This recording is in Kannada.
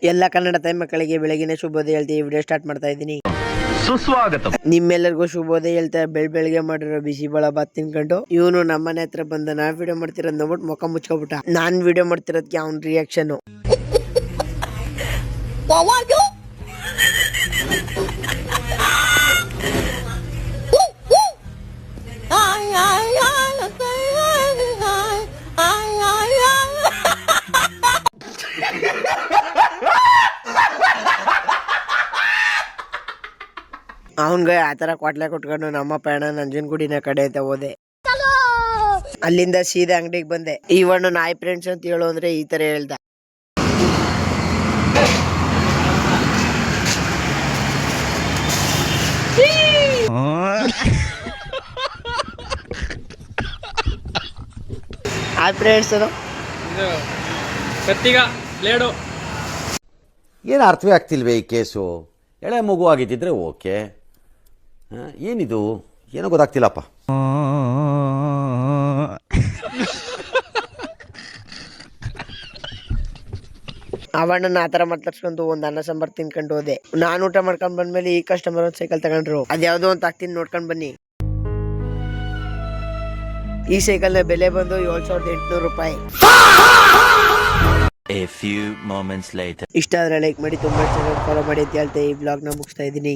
ಎಲ್ಲ ಕನ್ನಡ ತಾಯಿ ಮಕ್ಕಳಿಗೆ ಬೆಳಗಿನ ಶುಭೋದಯ ಹೇಳ್ತೀವಿ. ವಿಡಿಯೋ ಸ್ಟಾರ್ಟ್ ಮಾಡ್ತಾ ಇದ್ದೀನಿ. ಸುಸ್ವಾಗತ. ನಿಮ್ಮೆಲ್ಲರಿಗೂ ಶುಭೋದಯ ಹೇಳ್ತಾ ಬೆಳಗ್ಗೆ ಮಾಡಿರೋ ಬಿಸಿ ಬಳ ಬಾತ್ ತಿನ್ಕೊಂಡು ಇವನು ನಮ್ಮನೆ ಹತ್ರ ಬಂದ ನಾ ವಿಡಿಯೋ ಮಾಡ್ತಿರೋದ್ ನೋಡ್ಬಿಟ್ಟು ಮುಖ ಮುಚ್ಕೊಬಿಟ್ಟ. ನಾನ್ ವಿಡಿಯೋ ಮಾಡ್ತಿರೋದಕ್ಕೆ ಅವ್ನ ರಿಯಾಕ್ಷನ್ ಅವನ್ಗೆ ಆತರ ಕ್ವಾಟ್ಲೆ ಕೊಟ್ಕೊಂಡು ನಮ್ಮ ಪಯಣ ನಂಜನಗೂಡಿನ ಕಡೆ ಅಂತ ಹೋದೆ. ಅಲ್ಲಿಂದ ಸೀದಾ ಅಂಗಡಿಗೆ ಬಂದೆ. ಇವಣ್ಣ ನಾಯಿ ಫ್ರೆಂಡ್ಸ್ ಅಂತ ಹೇಳು ಅಂದ್ರೆ ಈ ತರ ಹೇಳ್ದ. ಹಾಯ್ ಫ್ರೆಂಡ್ಸ್, ಏನು ಅರ್ಥವೇ ಆಗ್ತಿಲ್ವೇ ಈ ಕೇಸು? ಎಳೆ ಮಗು ಆಗಿದ್ದಿದ್ರೆ ಓಕೆ, ಏನಿದು ಏನೋ ಗೊತ್ತಾಗ್ತಿಲ್ಲಪ್ಪ. ಅವಣ್ಣನ ಆತರ ಮಾತಾಡ್ಸ್ಕೊಂಡು ಒಂದ್ ಅನ್ನ ಸಾಂಬಾರ್ ತಿನ್ಕೊಂಡು ಹೋದೆ. ನಾನ್ ಊಟ ಮಾಡ್ಕೊಂಡ್ ಬಂದ್ಮೇಲೆ ಈ ಕಸ್ಟಮರ್ ಒಂದ್ ಸೈಕಲ್ ತಗೊಂಡ್ರು. ಅದ್ಯಾವ್ದೋ ಅಂತ ಹಾಕ್ತೀನಿ ನೋಡ್ಕೊಂಡ್ ಬನ್ನಿ. ಈ ಸೈಕಲ್ ನ ಬೆಲೆ ಬಂದು 7,800 ರೂಪಾಯಿ. A few moments later. ಇಷ್ಟ ಆದ್ರೆ ಲೈಕ್ ಮಾಡಿ, ತುಂಬಾ ಚೆನ್ನಾಗಿ ಫಾಲೋ ಮಾಡಿ ಅಂತ ಹೇಳ್ತಾ ಈ ಬ್ಲಾಗ್ ನ ಮುಗಿಸ್ತಾ ಇದೀನಿ.